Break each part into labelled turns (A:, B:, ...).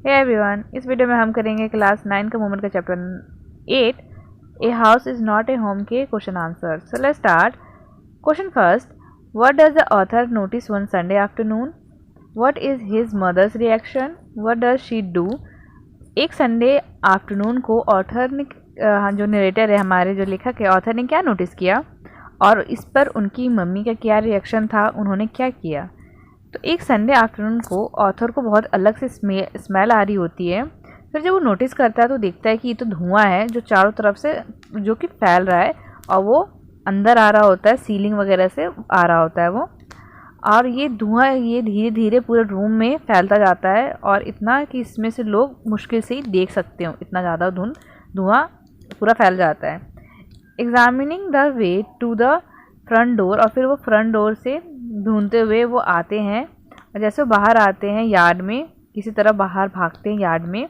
A: Hey everyone, इस video में हम करेंगे क्लास 9 का मूवमेंट का chapter 8 a house is not a home के question answer. So let's start. Question first, what does the author notice one Sunday afternoon? What is his mother's reaction? What does she do? एक Sunday afternoon को author ने जो narrator है, हमारे जो लेखक है, ऑथर ने क्या नोटिस किया और इस पर उनकी मम्मी का क्या रिएक्शन था, उन्होंने क्या किया। तो एक संडे आफ्टरनून को ऑथर को बहुत अलग से स्मेल आ रही होती है। फिर जब वो नोटिस करता है तो देखता है कि ये तो धुआं है जो चारों तरफ से जो कि फैल रहा है और वो अंदर आ रहा होता है, सीलिंग वगैरह से आ रहा होता है वो। और ये धुआं ये धीरे धीरे पूरे रूम में फैलता जाता है और इतना कि इसमें से लोग मुश्किल से ही देख सकते हो, इतना ज़्यादा धुआं पूरा फैल जाता है। Examining the way to the front door, और फिर वो फ्रंट डोर से ढूंढते हुए वो आते हैं। जैसे वो बाहर आते हैं यार्ड में, किसी तरह बाहर भागते हैं यार्ड में,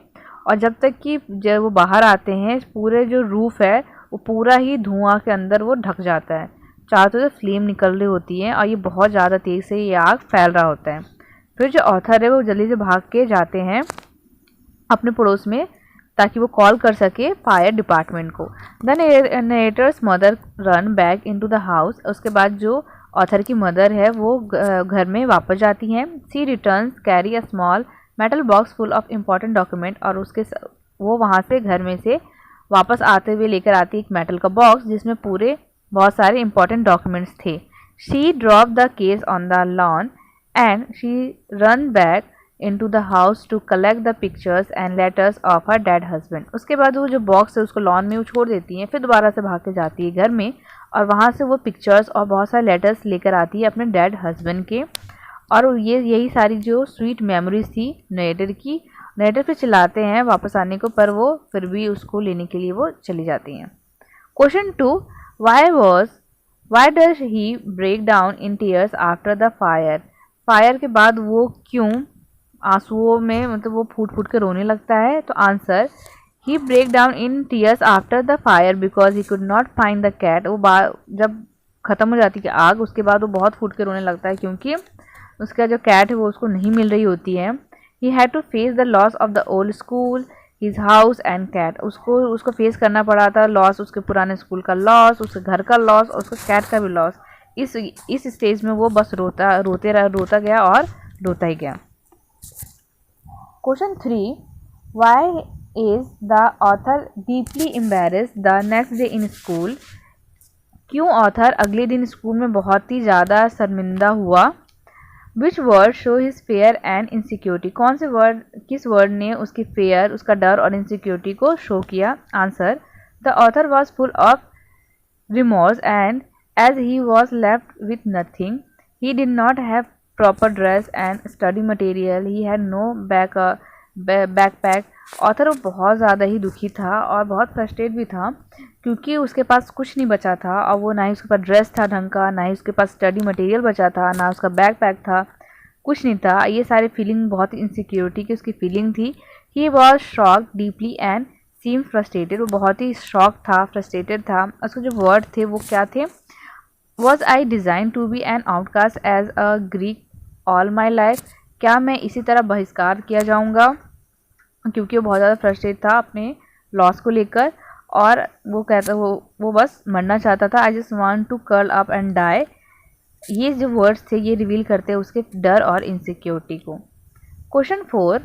A: और जब तक कि जब वो बाहर आते हैं पूरे जो रूफ है वो पूरा ही धुआं के अंदर वो ढक जाता है। चारों तरफ फ्लेम निकल रही होती है और ये बहुत ज़्यादा तेज़ से ये आग फैल रहा होता है। फिर जो ऑथर है वो जल्दी से भाग के जाते हैं अपने पड़ोस में ताकि वो कॉल कर सके फायर डिपार्टमेंट को। The narrator's mother run back into the house. उसके बाद जो ऑथर की मदर है वो घर में वापस जाती हैं। She returns carry a small metal box full of important document, और वो वहाँ से घर में से वापस आते हुए लेकर आती है एक मेटल का बॉक्स जिसमें पूरे बहुत सारे इंपॉर्टेंट डॉक्यूमेंट्स थे। She drop the case on the lawn and she run back into the house to collect the pictures and letters of her dead husband। उसके बाद वो जो बॉक्स है उसको लॉन में वो छोड़ देती हैं। फिर दोबारा से भाग के जाती है घर में और वहाँ से वो पिक्चर्स और बहुत सारे लेटर्स लेकर आती है अपने डेड हस्बैंड के। और यही सारी जो स्वीट मेमोरीज थी नरेटर पे चिल्लाते हैं वापस आने को, पर वो फिर भी उसको लेने के लिए वो चली जाती हैं। Question 2, why does he break down in tears after the fire के बाद वो क्यों आंसुओं में मतलब वो फूट फूट के रोने लगता है। तो answer, he break down in tears after the fire because he could not find the cat. वो जब ख़त्म हो जाती है आग उसके बाद वो बहुत फूट के रोने लगता है क्योंकि उसका जो कैट है वो उसको नहीं मिल रही होती है। He had to face the loss of the old school, his house and cat. उसको फेस करना पड़ा था लॉस, उसके पुराने स्कूल का लॉस, उसके घर का लॉस और उसके कैट का भी लॉस। इस स्टेज में वो बस रोता गया और रोता ही गया। Question 3, why is the author deeply embarrassed the next day in school? क्यों ऑथर अगले दिन स्कूल में बहुत ही ज़्यादा शर्मिंदा हुआ? Which word show his fear and insecurity? किस वर्ड ने उसकी फेयर, उसका डर और इनसिक्योरिटी को शो किया? Answer, the author was full of remorse and as he was left with nothing, he did not have proper dress and study material, he had no backpack। Author बहुत ज़्यादा ही दुखी था और बहुत फ्रस्ट्रेट भी था क्योंकि उसके पास कुछ नहीं बचा था और वो ना ही उसके पास ड्रेस था ढंग का, ना ही उसके पास स्टडी मटेरियल बचा था, ना उसका बैकपैक था, कुछ नहीं था। ये सारी फीलिंग बहुत ही इनसिक्योरिटी की उसकी फीलिंग थी। He was shock deeply and seem frustrated. वो बहुत ही शॉक था, फ्रस्ट्रेटेड था। उसके जो वर्ड थे वो क्या थे? Was I design to be an outcast as a Greek all my life. क्या मैं इसी तरह बहिष्कार किया जाऊंगा? क्योंकि वो बहुत ज़्यादा फ्रस्ट्रेट था अपने लॉस को लेकर और वो कहता वो बस मरना चाहता था। I just want to curl up and die. ये जो वर्ड्स थे ये रिवील करते हैं उसके डर और इनसिक्योरिटी को। Question 4,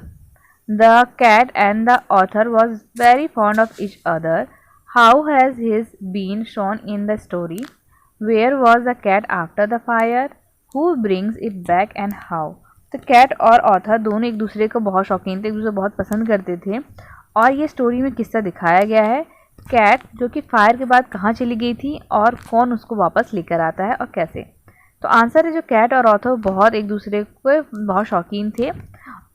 A: the cat and the author was very fond of each other. How has his been shown in the story? Where was the cat after the fire? Who brings it back and how? तो cat और author दोनों एक दूसरे को बहुत शौकीन थे, एक दूसरे को बहुत पसंद करते थे। और ये स्टोरी में किस्सा दिखाया गया है कैट जो कि फायर के बाद कहाँ चली गई थी और कौन उसको वापस लेकर आता है और कैसे। तो आंसर है जो कैट और ऑथर बहुत एक दूसरे को बहुत शौकीन थे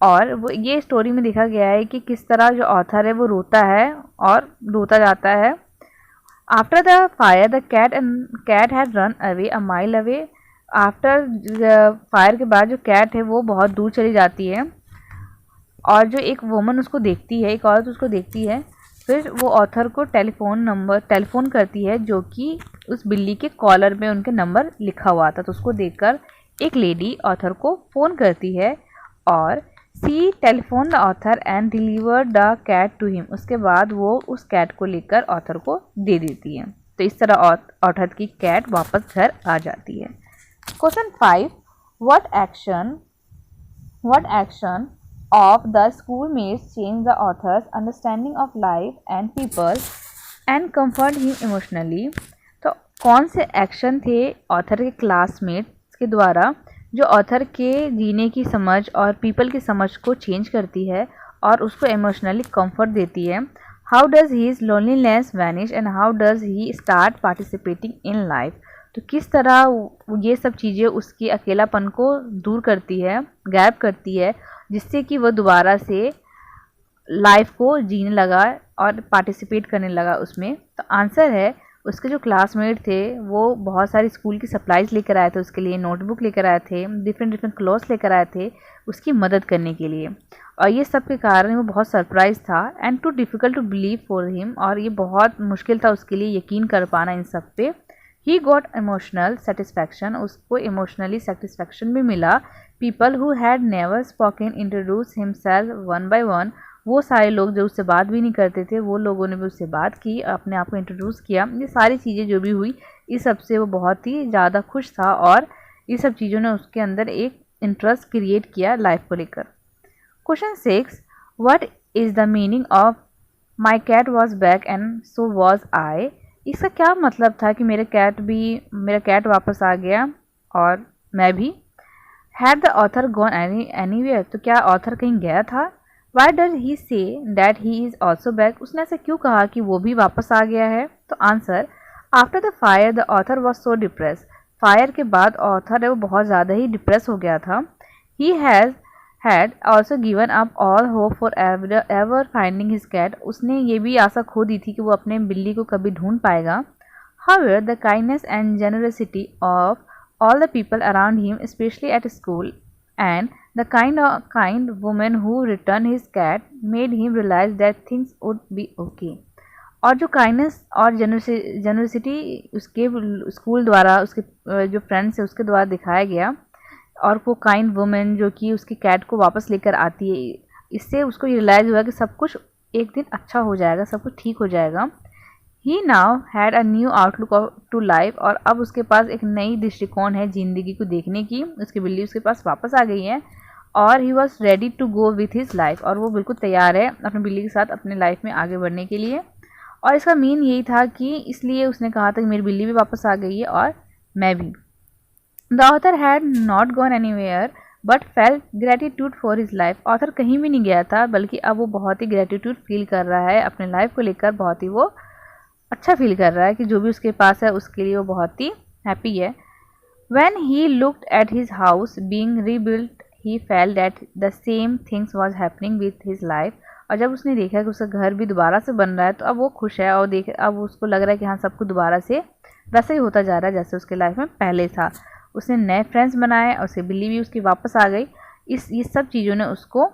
A: और वो ये स्टोरी में देखा गया है कि किस तरह जो ऑथर है वो रोता है और रोता जाता है। After the fire the cat had run away a mile away. After fire के बाद जो कैट है वो बहुत दूर चली जाती है और जो एक वुमन उसको देखती है, एक औरत उसको देखती है। फिर वो ऑथर को टेलीफोन करती है जो कि उस बिल्ली के कॉलर में उनके नंबर लिखा हुआ था। तो उसको देखकर एक लेडी ऑथर को फ़ोन करती है और she telephone the author and deliver the cat to him. उसके बाद वो उस कैट को लेकर ऑथर को दे देती है। तो इस तरह ऑथर की कैट वापस घर आ जाती है। Question 5, what action of the schoolmates change the author's understanding of life and people and comfort him emotionally। तो कौन से एक्शन थे ऑथर के क्लासमेट्स के द्वारा जो ऑथर के जीने की समझ और पीपल की समझ को चेंज करती है और उसको इमोशनली कंफर्ट देती है। How does his loneliness vanish and how does he start participating in life. तो किस तरह ये सब चीज़ें उसकी अकेलापन को दूर करती है, गायब करती है, जिससे कि वह दोबारा से लाइफ को जीने लगा और पार्टिसिपेट करने लगा उसमें। तो आंसर है उसके जो क्लासमेट थे वो बहुत सारी स्कूल की सप्लाइज लेकर आए थे, उसके लिए नोटबुक लेकर आए थे, डिफरेंट क्लॉथ्स लेकर आए थे उसकी मदद करने के लिए। और ये सब के कारण वो बहुत सरप्राइज था and too difficult to believe for him, और ये बहुत मुश्किल था उसके लिए यकीन कर पाना इन सब पे। ही गॉट इमोशनल सेटिस्फैक्शन, उसको इमोशनली सेटिस्फैक्शन भी मिला। People who had never spoken introduce himself one by one, वो सारे लोग जो उससे बात भी नहीं करते थे वो लोगों ने भी उससे बात की, अपने आप को इंट्रोड्यूस किया। ये सारी चीज़ें जो भी हुई इस सब से वो बहुत ही ज़्यादा खुश था और ये सब चीज़ों ने उसके अंदर एक इंटरेस्ट क्रिएट किया लाइफ को लेकर। Question 6, what is the meaning of my cat was back and so was I. इसका क्या मतलब था कि मेरा कैट वापस आ गया और मैं भी। Had the author gone anywhere, तो क्या ऑथर कहीं गया था। Y does he say that he is also back, उसने ऐसा क्यों कहा कि वो भी वापस आ गया है। तो answer, after the fire the author was so depress, fire के बाद ऑथर है वो बहुत ज़्यादा ही डिप्रेस हो गया था। He had also given up all hope for ever finding his cat, उसने ये भी आशा खो दी थी कि वो अपने बिल्ली को कभी ढूंढ पाएगा। However the kindness and generosity of all the people around him, especially at school, and the kind woman who returned his cat made him realize that things would be okay। और जो काइंडनेस और generosity उसके school द्वारा, उसके जो friends है उसके द्वारा दिखाया गया, और वो काइंड वुमेन जो कि उसकी कैट को वापस लेकर आती है, इससे उसको रियलाइज़ हुआ कि सब कुछ एक दिन अच्छा हो जाएगा, सब कुछ ठीक हो जाएगा। He now had a new outlook to life, और अब उसके पास एक नई दृष्टिकोण है ज़िंदगी को देखने की। उसकी बिल्ली उसके पास वापस आ गई है और he was ready to go with his life, और वो बिल्कुल तैयार है अपनी बिल्ली के साथ अपने लाइफ में आगे बढ़ने के लिए। और इसका मीन यही था कि इसलिए उसने कहा था कि मेरी बिल्ली भी वापस आ गई है और मैं भी। The author had not gone anywhere but felt gratitude for his life, author कहीं भी नहीं गया था बल्कि अब वो बहुत ही ग्रेटिट्यूड फील कर रहा है अपने लाइफ को लेकर, बहुत ही वो अच्छा फील कर रहा है कि जो भी उसके पास है उसके लिए वो बहुत ही हैप्पी है। When he looked at his house being rebuilt, he felt that the same things was happening with his life। और जब उसने देखा कि उसका घर भी दोबारा से बन रहा है तो अब वो खुश है और अब उसको लग रहा है कि हाँ सब कुछ दोबारा से वैसा ही होता जा रहा है जैसे उसके लाइफ में पहले था। उसने नए फ्रेंड्स बनाए और उसकी बिल्ली भी उसकी वापस आ गई। ये सब चीज़ों ने उसको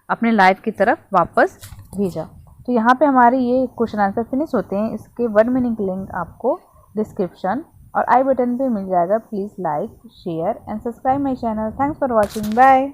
A: अपने लाइफ की तरफ वापस भेजा। तो यहाँ पे हमारे ये क्वेश्चन आंसर फिनिश होते हैं। इसके वर्ड मीनिंग लिंक आपको डिस्क्रिप्शन और आई बटन पे मिल जाएगा। Please like, share and subscribe my channel. Thanks for watching, bye.